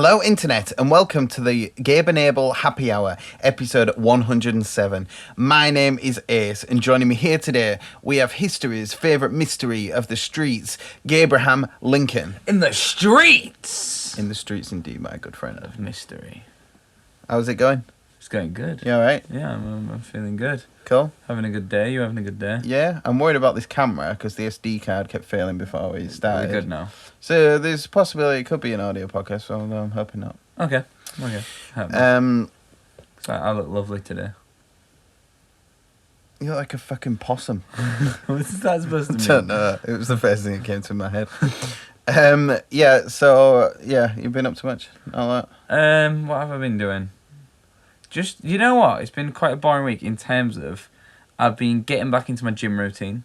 Hello, Internet, and welcome to the Gabe and Abel Happy Hour, episode 107. My name is Ace, and joining me here today, we have history's favourite mystery of the streets, Gabraham Lincoln. In the streets! In the streets, indeed, my good friend. Of mystery. How's it going? It's going good. You alright? Yeah, I'm feeling good. Cool. Having a good day. You having a good day? Yeah, I'm worried about this camera, because the SD card kept failing before we started. We're good now. So there's a possibility it could be an audio podcast, although I'm hoping not. Okay. So I look lovely today. You look like a fucking possum. What's that supposed to mean? I don't know. It was the first thing that came to my head. You've been up to much? All that? What have I been doing? Just, you know what? It's been quite a boring week in terms of I've been getting back into my gym routine.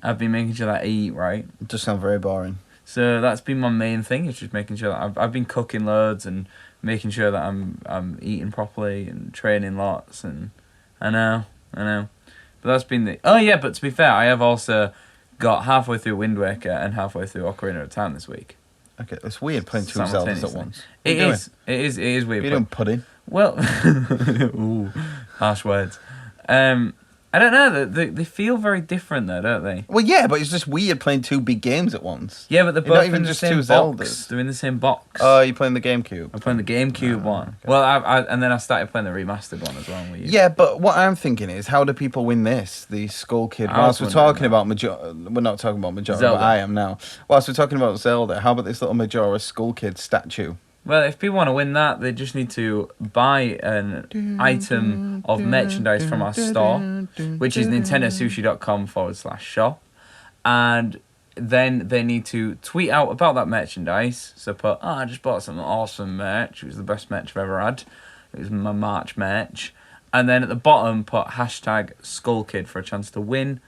I've been making sure that I eat right. It does sound very boring. So that's been my main thing. It's just making sure that I've been cooking loads and making sure that I'm eating properly and training lots. And I know. But that's been the... Oh yeah, but to be fair, I have also got halfway through Wind Waker and halfway through Ocarina of Time this week. Okay, it's weird playing two Zeldas at once. It is weird. You're doing pudding. Well, ooh, harsh words. I don't know. They feel very different though, don't they? Well, yeah, but it's just weird playing two big games at once. Yeah, but they're You're not both even in the just same two box. Zeldas. They're in the same box. Oh, you're playing the GameCube. I'm playing the GameCube one. Okay. Well, and then I started playing the remastered one as well. Yeah, but what I'm thinking is, how do people win this? The Skull Kid. Whilst we're talking about we're not talking about Majora. Zelda. But I am now. Whilst we're talking about Zelda, how about this little Majora Skull Kid statue? Well, if people want to win that, they just need to buy an item of merchandise from our store, which is nintendosushi.com/shop. And then they need to tweet out about that merchandise. So put, I just bought some awesome merch. It was the best merch I've ever had. It was my March merch. And then at the bottom, put hashtag SkullKid for a chance to win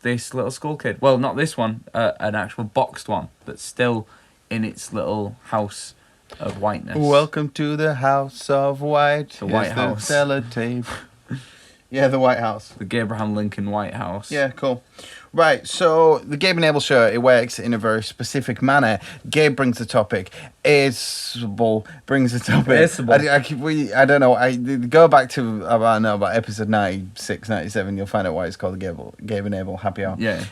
this little Skull Kid. Well, not this one, an actual boxed one that's still in its little house of whiteness. Welcome to the House of White. The White House. The sellotape. Yeah, the White House. The Gabraham Lincoln White House. Yeah, cool. Right, so the Gabe and Abel show, it works in a very specific manner. Gabe brings the topic. Abel brings the topic. I don't know. I go back to about episode 96, 97. You'll find out why it's called the Gabe and Abel Happy Hour. Yeah.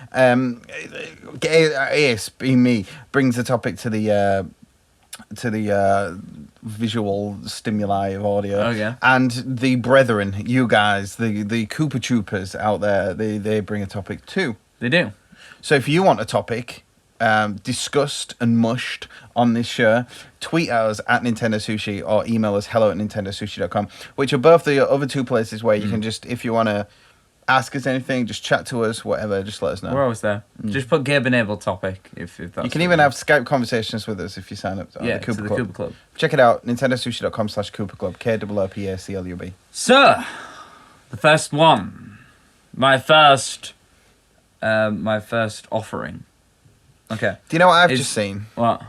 Ace, being me, brings the topic to the visual stimuli of audio. Oh, yeah. And the brethren, you guys, the Koopa Troopers out there, they bring a topic too. They do. So if you want a topic discussed and mushed on this show, tweet us at Nintendo Sushi or email us hello@nintendosushi.com, which are both the other two places where you can just, if you want to ask us anything, just chat to us, whatever, just let us know. We're always there. Just put Gabe and Abel topic if that's... You can even have Skype conversations with us if you sign up to the Koopa Club. Check it out, nintendosushi.com/Koopa Club, KOOPACLUB. So, the first one. My first offering. Okay. Do you know what I've just seen? What?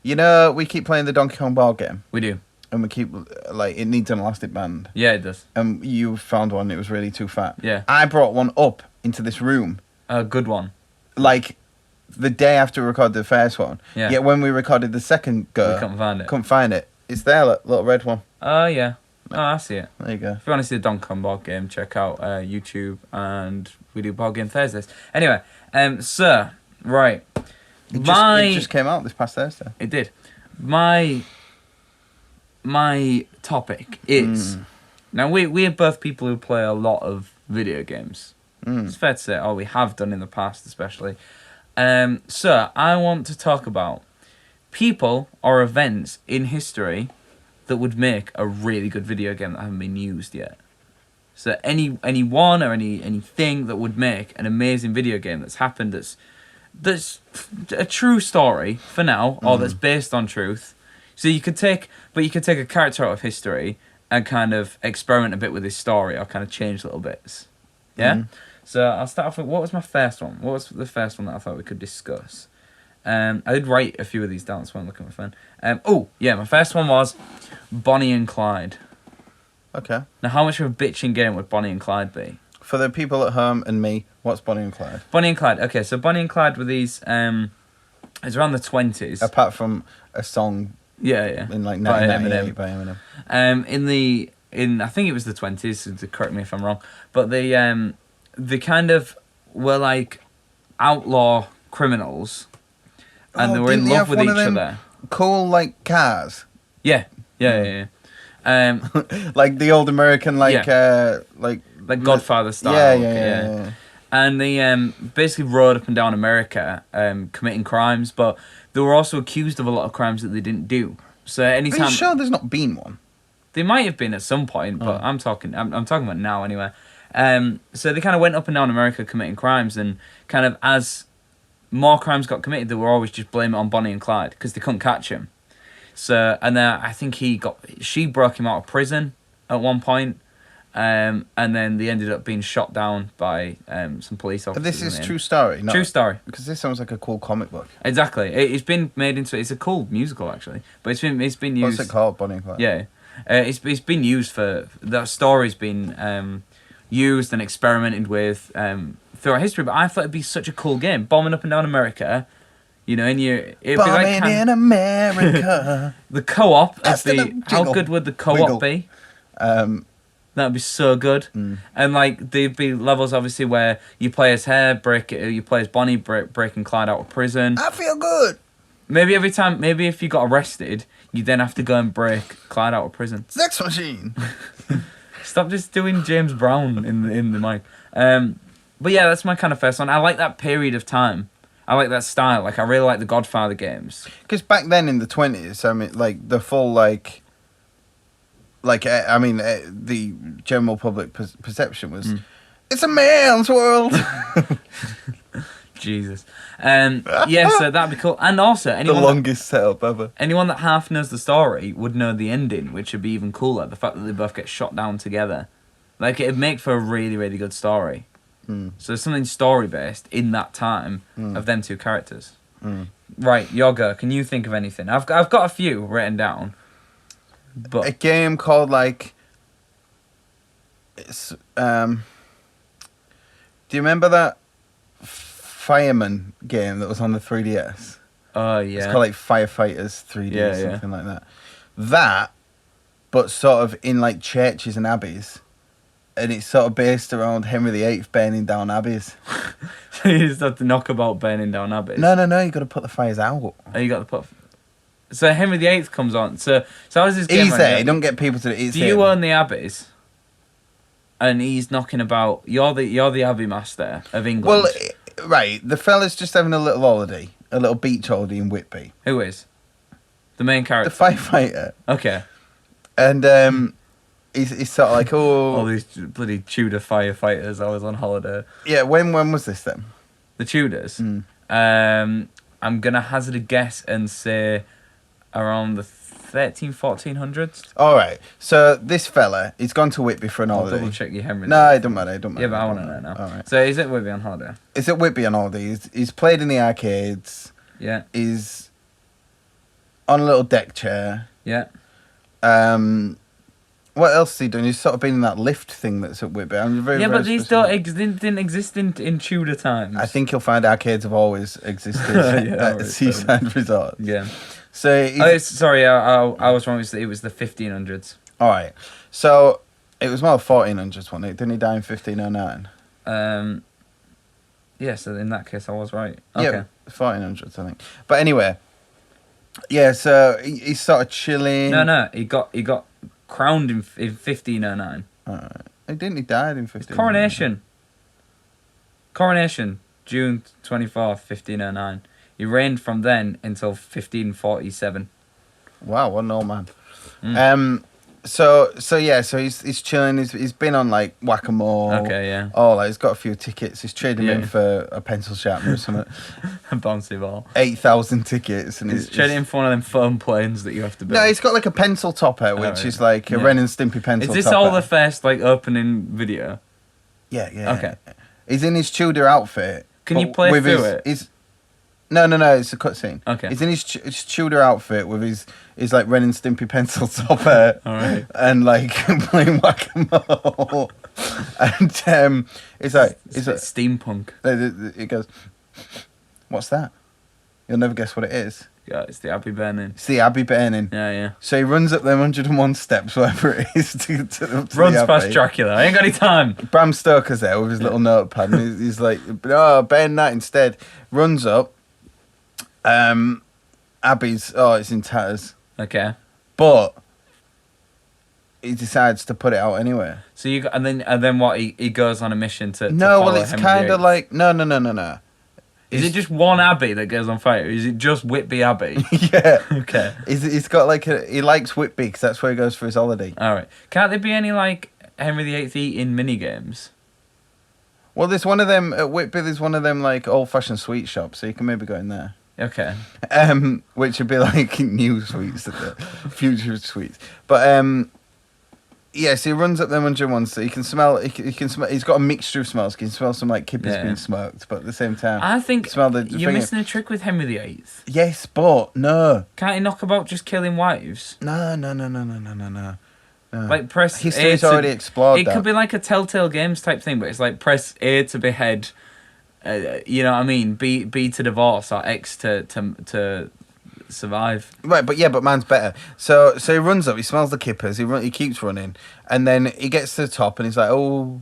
You know, we keep playing the Donkey Kong board game. We do. And we keep, it needs an elastic band. Yeah, it does. And you found one, it was really too fat. Yeah. I brought one up into this room. A good one. Like, the day after we recorded the first one. Yeah. Yet when we recorded the second go... We couldn't find it. Couldn't find it. It's there, little red one. Oh, yeah. Oh, I see it. There you go. If you want to see the Donkey Kong board game, check out YouTube, and we do board game Thursdays. Anyway, right. It just came out this past Thursday. It did. My topic is... Now, we're both people who play a lot of video games. It's fair to say, or we have done in the past especially. So, I want to talk about people or events in history that would make a really good video game that haven't been used yet. So, anyone or anything that would make an amazing video game that's happened that's a true story for now, or that's based on truth. So you could take a character out of history and kind of experiment a bit with his story, or kind of change little bits. Yeah? So I'll start off with, what was my first one? What was the first one that I thought we could discuss? I did write a few of these down, so I'm looking at my phone. My first one was Bonnie and Clyde. Okay. Now, how much of a bitching game would Bonnie and Clyde be? For the people at home and me, what's Bonnie and Clyde? Bonnie and Clyde. Okay, so Bonnie and Clyde were these... it's around the 20s. Apart from a song Yeah. In like By 1998 by Eminem. In I think it was the 20s. So to correct me if I'm wrong, but they kind of were like outlaw criminals, and they were in love with each other. Cool like cars. Yeah. Like the old American like Godfather style. Yeah. And they basically rode up and down America committing crimes, but they were also accused of a lot of crimes that they didn't do. So anytime, are you sure there's not been one? They might have been at some point, but I'm talking about now anyway. So they kind of went up and down America committing crimes, and kind of as more crimes got committed, they were always just blame it on Bonnie and Clyde because they couldn't catch him. So, and then I think she broke him out of prison at one point, and then they ended up being shot down by some police officers. But this is true story, true story. Because this sounds like a cool comic book. Exactly, it's been made into. It's a cool musical actually, but it's been used. What's it called, Bonnie and Clyde? Yeah, it's been used for that story's been used and experimented with throughout history. But I thought it'd be such a cool game, bombing up and down America. You know, and it'd be like in America. The co-op. How good would the co-op be? That'd be so good. And like there'd be levels obviously where you play as you play as Bonnie breaking Clyde out of prison. I feel good. Maybe if you got arrested, you then have to go and break Clyde out of prison. Sex machine. Stop just doing James Brown in the mic. But yeah, that's my kind of first one. I like that period of time. I like that style. Like I really like the Godfather games. Because back then in the 20s, I mean, like the full the general public perception was, it's a man's world. Jesus. Yeah, so that'd be cool. And also, the longest setup ever. Anyone that half knows the story would know the ending, which would be even cooler. The fact that they both get shot down together. Like, it'd make for a really, really good story. So there's something story-based in that time of them two characters. Right, your go. Can you think of anything? I've got a few written down. But a game called, like... It's, do you remember that Fireman game that was on the 3DS? Oh, yeah. It's called, like, Firefighters 3D or something like that. That, but sort of in, like, churches and abbeys. And it's sort of based around Henry VIII burning down abbeys. So you just have to knock about burning down abbeys? No, you got to put the fires out. Oh, you got to put... So Henry VIII comes on. So how does this game... He's there, don't get people to... Do you own the abbeys? And he's knocking about... You're the abbey master of England. Well, right, the fella's just having a little holiday. A little beach holiday in Whitby. Who is? The main character? The firefighter. Okay. And... He's sort of like, oh... All these bloody Tudor firefighters always on holiday. Yeah, when was this then? The Tudors? I'm going to hazard a guess and say around the 1400s. Alright, so this fella, he's gone to Whitby for an holiday. I'll double check your Henry. No, it don't matter. Yeah, but I want to know now. Alright. So he's at Whitby on holiday? He's at Whitby on holiday. He's played in the arcades. Yeah. He's on a little deck chair. Yeah. What else has he done? He's sort of been in that lift thing that's at Whitby. But these didn't exist in Tudor times. I think you'll find arcades have always existed at seaside resorts. Yeah. So I was wrong. It was the 1500s. All right. So it was more 1400s, wasn't it? Didn't he die in 1509? Yeah. So in that case, I was right. Okay. Yeah, 1400s, I think. But anyway, yeah. So he's sort of chilling. No. He got crowned in 1509. Didn't he died in 1509? Coronation, June 24th, 1509. He reigned from then until 1547. Wow, what an old man. So he's chilling. He's been on like whack-a-mole. Okay, yeah. Oh, like he's got a few tickets. He's trading in for a pencil sharpener or something. A bouncy ball. 8,000 tickets, and he's trading in for one of them foam planes that you have to build. No, he's got like a pencil topper, which is like a Ren and Stimpy pencil. Is this topper. all the first like opening video? Yeah. Okay. He's in his Tudor outfit. Can you play through it? No, it's a cutscene. Okay. He's in his Tudor outfit with his like Ren and Stimpy pencil topper. All right. And like playing whack-a-mole. And it's like steampunk. It goes, what's that? You'll never guess what it is. Yeah, it's the Abbey burning. It's the Abbey burning. Yeah. So he runs up them 101 steps, whatever it is, to Runs the past Abbey. Dracula. I ain't got any time. Bram Stoker's there with his little notepad, and he's like, "Oh, burn that instead." Runs up. Abbey's it's in tatters, Okay. but he decides to put it out anyway. So and then what? He goes on a mission to No, well, follow it's Henry kind VIII. of like no. Is it just one Abbey that goes on fire? Or is it just Whitby Abbey? Yeah. Okay. He's got like he likes Whitby because that's where he goes for his holiday. All right. Can't there be any like Henry VIII eating mini games? Well, there's one of them at Whitby. There's one of them like old-fashioned sweet shops, so you can maybe go in there. Okay. Which would be like new sweets, future sweets. But yeah, so he runs up them 101, so he can smell. He can smell. He's got a mixture of smells. He can smell some like kippers being smoked, but at the same time, I think smell the you're missing a trick with Henry VIII. Yes, but no. Can't he knock about just killing wives? No. Like press History's A to, already explored It that. could be like a Telltale Games type thing, but it's like press A to behead. You know what I mean? B to divorce or X to survive. Right, but man's better. So he runs up. He smells the kippers. He keeps running, and then he gets to the top, and he's like, "Oh,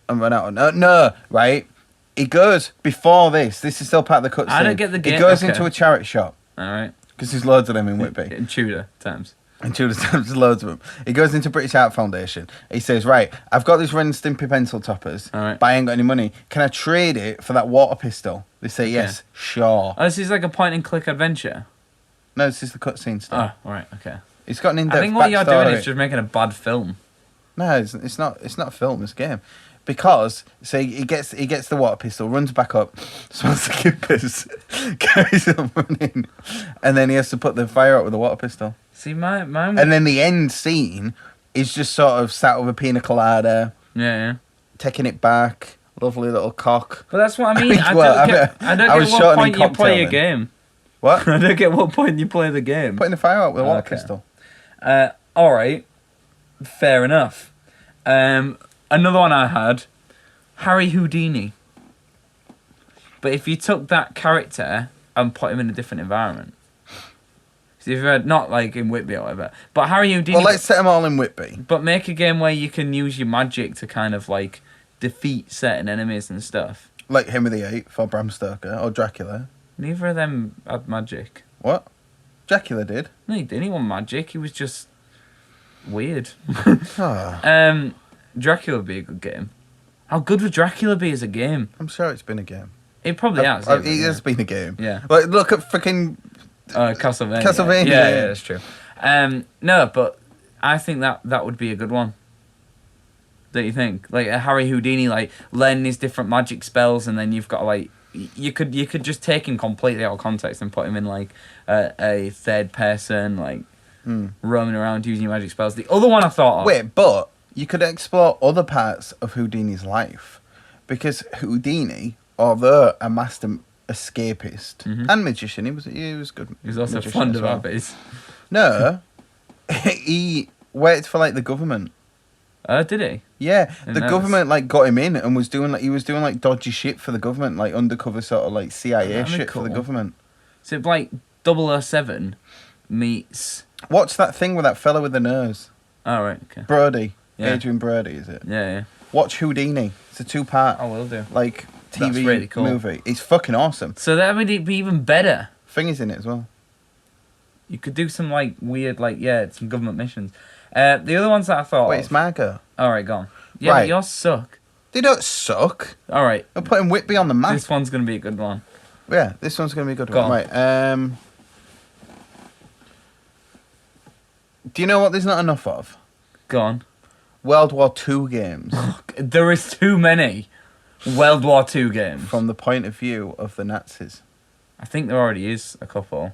I'm run out." No, right. He goes before this. This is still part of the cutscene. I don't get the game. He goes okay. into a charity shop. All right. Because there's loads of them in Whitby. In Tudor times. In Tudor times, there's loads of them. He goes into British Art Foundation. He says, "Right, I've got these Ren and Stimpy pencil toppers, All right. but I ain't got any money. Can I trade it for that water pistol?" They say, "Yes, sure." Oh, this is like a point-and-click adventure. No, this is the cutscene stuff. Oh, all right, okay. It's got an in-depth I think what you're backstory. doing is just making a bad film. No, it's not. It's not a film. It's a game. Because he gets the water pistol, runs back up, smells the kippers, carries on running, and then he has to put the fire out with the water pistol. See, mine. And then the end scene is just sort of sat with a pina colada, Yeah. taking it back, lovely little cock. But that's what I mean. I don't I was get what shortening point you play a cocktail then. game. What? I don't get what point you play the game. Putting the fire out with a water Okay. pistol. All right, fair enough. Another one I had, Harry Houdini. But if you took that character and put him in a different environment, so if you had not like in Whitby or whatever, but Harry Houdini. Well, let's set them all in Whitby. But make a game where you can use your magic to kind of like defeat certain enemies and stuff. Like Henry VIII or Bram Stoker or Dracula. Neither of them had magic. What? Dracula did. No, he didn't want magic. He was just weird. Oh, Dracula would be a good game. How good would Dracula be as a game? I'm sure it's been a game. It probably has. It has been a game. Yeah. Like, look at freaking Castlevania. Castlevania, Yeah, yeah. that's true. No, but I think that would be a good one. Don't you think? Like a Harry Houdini, like learning his different magic spells, and then you've got like you could just take him completely out of context and put him in like a third person, like roaming around using your magic spells. The other one I thought of. Wait, but you could explore other parts of Houdini's life, because Houdini, although a master escapist and magician, he was good. He was also magician fond as of well. abbeys. No, he worked for like the government. Did he? Yeah, Who the knows? government like got him in and was doing like dodgy shit for the government, like undercover sort of like CIA That'd be shit for the cool. government. So it's like 007 meets. Watch that thing with that fella with the nose, Oh right, okay. Brody, Yeah. Adrian Brody, is it? Yeah. Watch Houdini. It's a 2-part I will do. like That's TV really cool. movie. It's fucking awesome. So that would be even better. Finger's in it as well. You could do some like weird, like some government missions. The other ones that I thought. Wait, it's Margot. All right, go on. Yeah, Right. but yours suck. They don't suck. All right, I'm putting Whitby on the map. this one's gonna be a good one. Yeah, this one's gonna be a good Go one. on. Right. Do you know what there's not enough of? Go on. World War II games There is too many World War II games. from the point of view of the Nazis I think there already is a couple,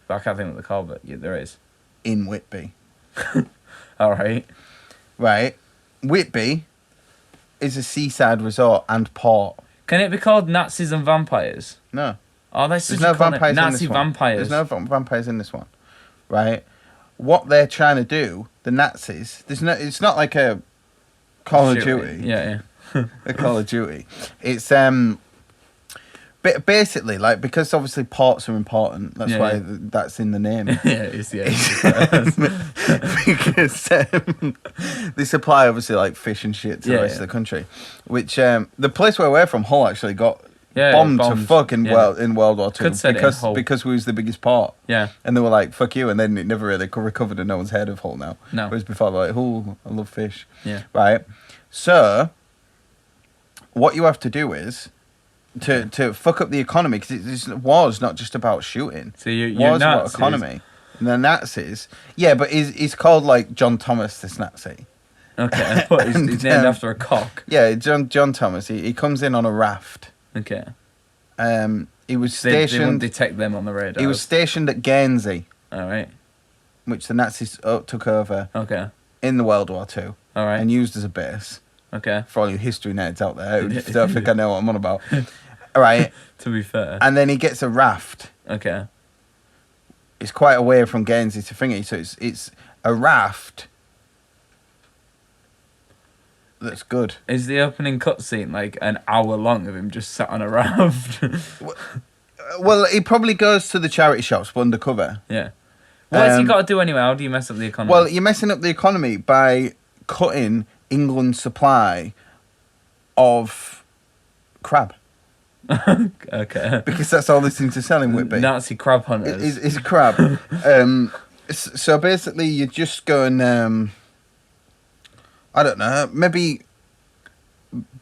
but I can't think what they're called. But yeah, there is. in Whitby. All right. Right. Whitby is a seaside resort and port. Can it be called Nazis and Vampires? No. Oh, that's There's such no a cool name. vampires in Nazi this one. vampires. There's no vampires in this one. Right. What they're trying to do, the Nazis, it's not like a Call of Duty. Yeah. A Call of Duty. It's Basically, like, because obviously ports are important. That's why that's in the name. It's Because they supply obviously like fish and shit to the rest of the country. Which the place where we're from, Hull, actually got bombed to fuck in World War II because we was the biggest port. Yeah. And they were like, "Fuck you," and then it never really recovered, and no one's heard of Hull now. No. Whereas before, they're like, "Oh, I love fish." Yeah. Right. So, what you have to do is to fuck up the economy, because war's not just about shooting. So you're war's about Nazis. economy. And the Nazis, yeah, but he's called like John Thomas, this Nazi. Okay, he's named after a cock. Yeah, John Thomas. He comes in on a raft. Okay. He was stationed. They wouldn't detect them on the radar. He was stationed at Guernsey. All right. Which the Nazis took over. Okay. In the World War II. All right. And used as a base. Okay. For all you history nerds out there who don't think I know what I'm on about. All right. To be fair. And then he gets a raft. Okay. It's quite a way from Guernsey to Thingy, so it's a raft that's good. Is the opening cutscene like an hour long of him just sat on a raft? Well, he probably goes to the charity shops undercover. Yeah. What has he got to do anyway? How do you mess up the economy? Well, you're messing up the economy by cutting England's supply of crab. Okay. Because that's all they seem to sell in Whitby. Nazi crab hunters. It's crab. So basically, you just go and I don't know, maybe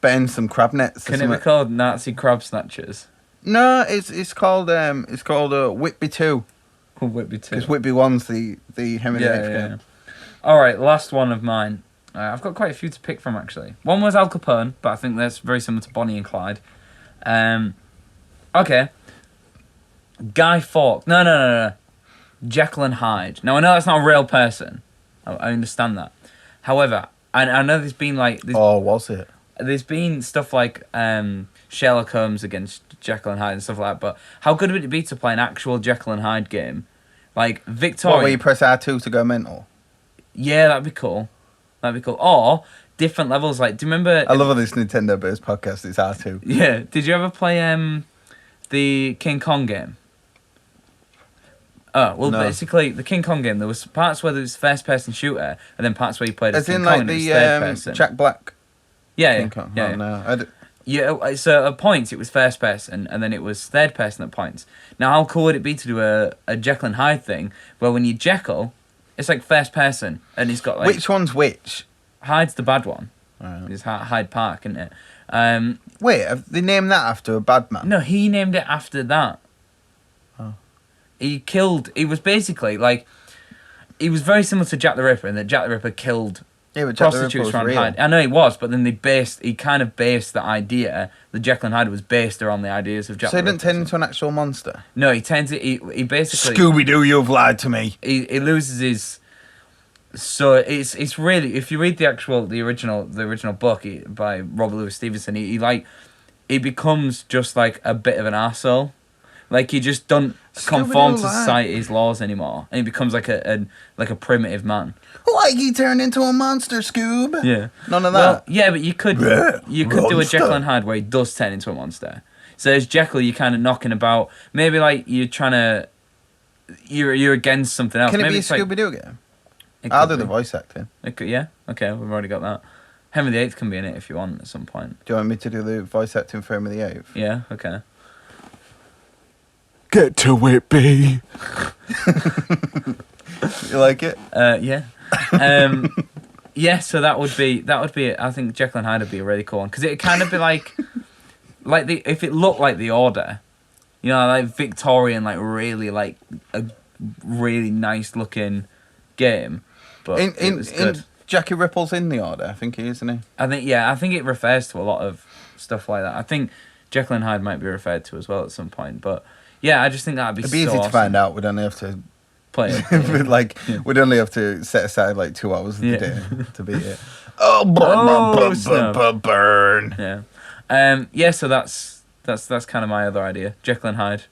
bend some crab nets. Can it be called Nazi crab snatchers? No, it's called Whitby 2. Called Whitby 2. Because Whitby 1's the Henry VIII game. Yeah. All right, last one of mine. I've got quite a few to pick from actually. One was Al Capone, but I think that's very similar to Bonnie and Clyde. Okay. Guy Fawkes. No. Jekyll and Hyde. Now I know that's not a real person. I understand that. However, I know there's been like. Was it? There's been stuff like Sherlock Holmes against Jekyll and Hyde and stuff like that. But how good would it be to play an actual Jekyll and Hyde game, like Victoria? What, where you press R2 to go mental? Yeah, that'd be cool. Or different levels. Like, do you remember? I love this Nintendo-based podcast. It's R2. Yeah. Did you ever play the King Kong game? Oh, well, no. Basically, the King Kong game, there was parts where there was first-person shooter, and then parts where you played as King Kong, and it was third-person. Jack Black? Yeah, King Kong. Yeah. Oh, no. Yeah, so at points, it was first-person, and then it was third-person at points. Now, how cool would it be to do a Jekyll and Hyde thing, where when you Jekyll, it's like first-person, and he's got like... Which one's which? Hyde's the bad one. Right. It's Hyde Park, isn't it? Wait, have they named that after a bad man? No, he named it after that. Oh. He was basically like, he was very similar to Jack the Ripper, in that Jack the Ripper killed prostitutes around Hyde. I know he was, but then he kind of based the idea, the Jekyll and Hyde was based around the ideas of Jack the Ripper. So he didn't turn into an actual monster? No, he basically... Scooby-Doo, you've lied to me. He loses his... So it's really, if you read the original book by Robert Louis Stevenson, he becomes just like a bit of an arsehole. Like he just don't conform to society's laws anymore, and he becomes like a primitive man. Like he turned into a monster, Scoob. Yeah, none of that. Well, yeah, but you could do a Jekyll and Hyde where he does turn into a monster. So as Jekyll, you're kind of knocking about. Maybe like you're against something else. Can it maybe be a Scooby-Doo game? I'll do the voice acting. Yeah, okay, we've already got that. Henry VIII can be in it if you want at some point. Do you want me to do the voice acting for Henry VIII? Yeah, okay. Get to Whitby. You like it? Yeah. Yeah, so that would be. I think Jekyll and Hyde would be a really cool one because it'd kind of be like if it looked like The Order, you know, like Victorian, like really like a really nice looking game. But it was good. Jackie Ripple's in The Order, I think he is, isn't he? I think it refers to a lot of stuff like that. I think Jekyll and Hyde might be referred to as well at some point, but yeah, I just think that'd be It'd be easy to find out. We'd only have to play it. We'd only have to set aside like 2 hours of the day to beat it. Burn. Yeah. Yeah, so that's kind of my other idea. Jekyll and Hyde.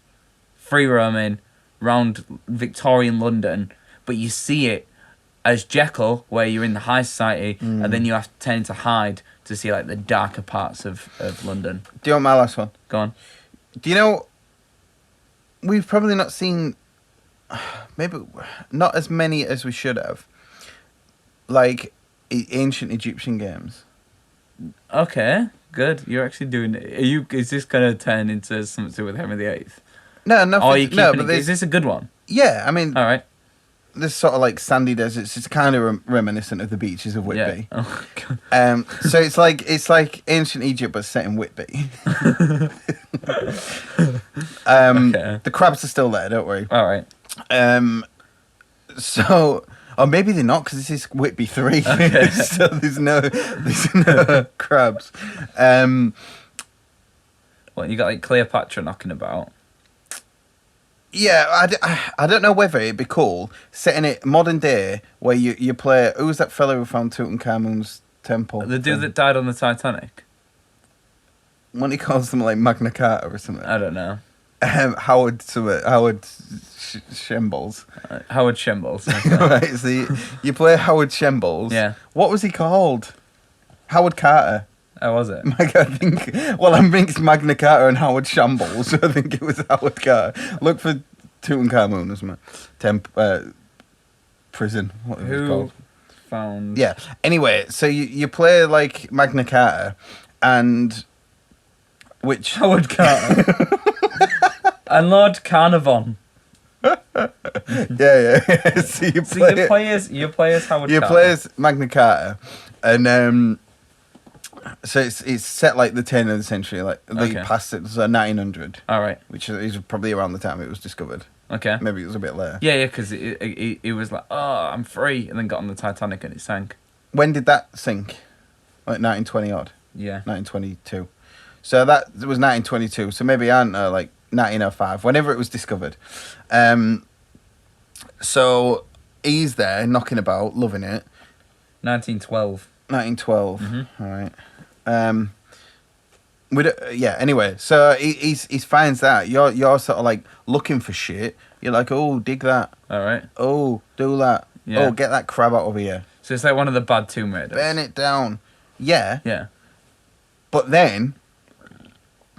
Free roaming round Victorian London, but you see it as Jekyll, where you're in the high society, and then you have to turn into Hyde to see like the darker parts of London. Do you want my last one? Go on. Do you know? We've probably not seen, maybe not as many as we should have. Like ancient Egyptian games. Okay, good. You're actually doing it. Is this going to turn into something to do with Henry VIII? No, nothing. Oh, are you keeping no, but is this a good one? Yeah, I mean, all right. This sort of like sandy deserts. It's kind of reminiscent of the beaches of Whitby. Yeah. Oh, God. So it's like ancient Egypt but set in Whitby. Okay. The crabs are still there. Don't worry. All right. So, or maybe they're not because this is Whitby 3. Okay. So there's no crabs. Well, you got like Cleopatra knocking about. Yeah, I don't know whether it'd be cool setting it modern day where you play. Who's that fellow who found Tutankhamun's temple? The dude that died on the Titanic. When he calls them like Magna Carta or something. I don't know. Howard Shambles. Howard Shambles. Okay. Right, so you play Howard Shambles. Yeah. What was he called? Howard Carter. How was it? I think. Well, I think it's Magna Carta and Howard Shambles. So I think it was Howard Carter. Look for Tutankhamun, isn't it? Prison. What was it called? Found? Yeah. Anyway, so you play like Magna Carta, and which Howard Carter. And Lord Carnarvon. yeah. So you play as Howard Carter. You play as Magna Carta, and so it's set like the turn of the century, like past it, so 1900. All right. Which is probably around the time it was discovered. Okay. Maybe it was a bit later. Yeah, because it was like, oh, I'm free, and then got on the Titanic and it sank. When did that sink? Like 1920 odd. Yeah. 1922. So that was 1922. So maybe I don't know, like 1905, whenever it was discovered. So he's there knocking about, loving it. 1912. 1912. Mm-hmm. All right. Anyway, so he finds that you're sort of like looking for shit. You're like, oh, dig that. All right. Oh, do that. Yeah. Oh, get that crab out of here. So it's like one of the bad Tomb Raiders. Burn it down. Yeah. Yeah. But then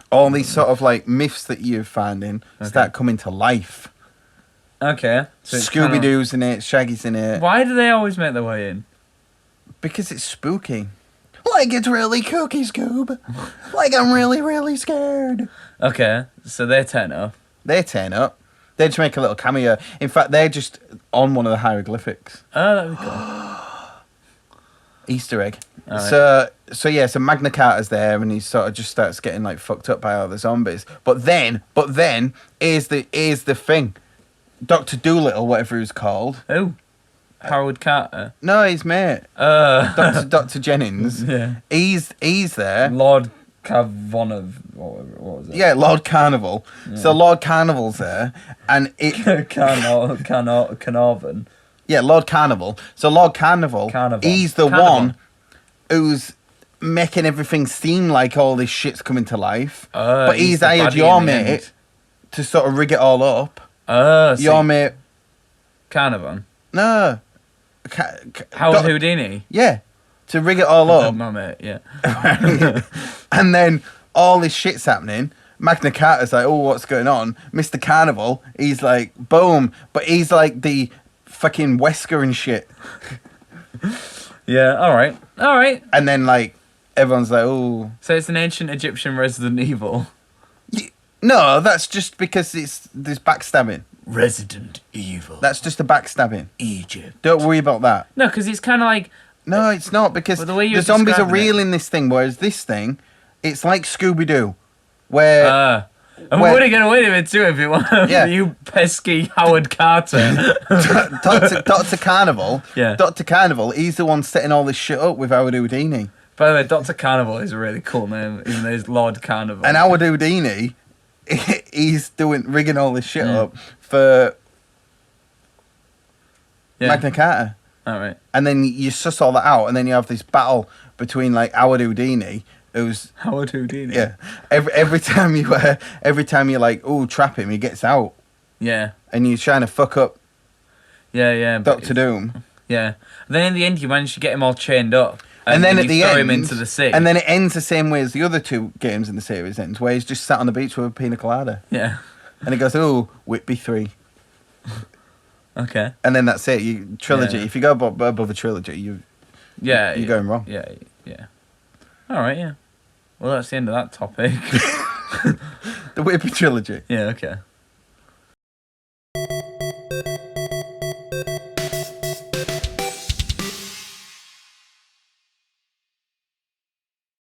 all these sort of like myths that you're finding start coming to life. Okay. So Scooby Doo's in it, Shaggy's in it. Why do they always make their way in? Because it's spooky. Like it's really kooky, Scoob. Like I'm really, really scared. Okay, so they turn up. They turn up. They just make a little cameo. In fact, they're just on one of the hieroglyphics. Oh, that'd be cool. Easter egg. Right. So Magna Carta's there, and he sort of just starts getting like fucked up by all the zombies. But then, here's the thing. Dr. Dolittle, whatever he was called. Who? Howard Carter. No, his mate. Dr. Jennings. Yeah. He's there. Lord Carnarvon. What was it? Yeah, Lord Carnival. Yeah. So Lord Carnival's there, and it Carnarvon. Yeah, Lord Carnival. So Lord Carnival. He's the one who's making everything seem like all this shit's coming to life. But he's hired your mate to sort of rig it all up. Your mate. Carnarvon. No. Howard Houdini. Yeah. To rig it all up. My mate, yeah. And then all this shit's happening. Magna Carta's like, oh, what's going on? Mr. Carnival, he's like, boom. But he's like the fucking Wesker and shit. Yeah, all right. And then like, everyone's like, oh. So it's an ancient Egyptian Resident Evil. No, that's just because there's backstabbing. Resident Evil. That's just a backstabbing. Egypt. Don't worry about that. No, because it's kind of like... No, it's not, because the zombies are real in this thing, whereas this thing, it's like Scooby-Doo, where... and we're going to win him into it if you want. Yeah. You pesky Howard Carter. Dr. Carnival. Yeah. Dr. Carnival, he's the one setting all this shit up with Howard Houdini. By the way, Doctor Carnival is a really cool name, even though he's Lord Carnival. And Howard Houdini, he's rigging all this shit up for Magna Carta. All right. And then you suss all that out, and then you have this battle between like Howard Houdini, who's Howard Houdini. Yeah. Every time you like, oh, trap him, he gets out. Yeah. And you're trying to fuck up. Yeah. Doctor Doom. Yeah. And then in the end, you manage to get him all chained up. And then at the throw end, him into the sea. And then it ends the same way as the other two games in the series ends, where he's just sat on the beach with a pina colada. Yeah. And he goes, "Oh, Whitby 3." Okay. And then that's it. Trilogy. Yeah. If you go above a trilogy, you're going wrong. Yeah. All right. Yeah. Well, that's the end of that topic. The Whitby trilogy. Yeah. Okay.